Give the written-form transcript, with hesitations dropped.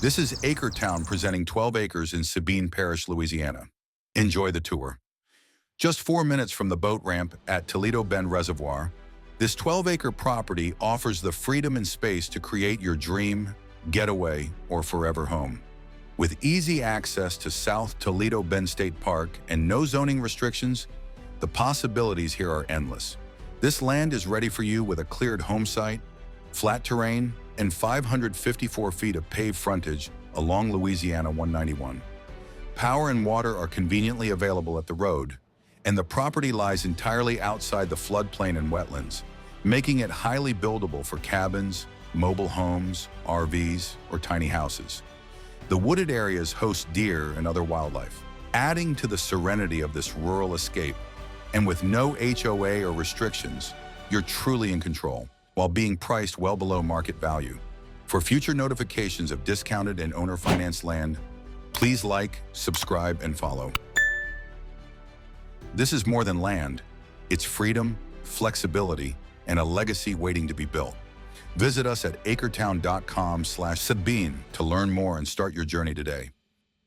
This is Acretown presenting 12 acres in Sabine Parish, Louisiana. Enjoy the tour. Just 4 minutes from the boat ramp at Toledo Bend Reservoir, this 12-acre property offers the freedom and space to create your dream, getaway, or forever home. With easy access to South Toledo Bend State Park and no zoning restrictions, the possibilities here are endless. This land is ready for you with a cleared home site, flat terrain, and 554 feet of paved frontage along Louisiana 191. Power and water are conveniently available at the road, and the property lies entirely outside the floodplain and wetlands, making it highly buildable for cabins, mobile homes, RVs, or tiny houses. The wooded areas host deer and other wildlife, adding to the serenity of this rural escape. And with no HOA or restrictions, you're truly in control, while being priced well below market value. For future notifications of discounted and owner-financed land, please like, subscribe, and follow. This is more than land. It's freedom, flexibility, and a legacy waiting to be built. Visit us at acretown.com/Sabine to learn more and start your journey today.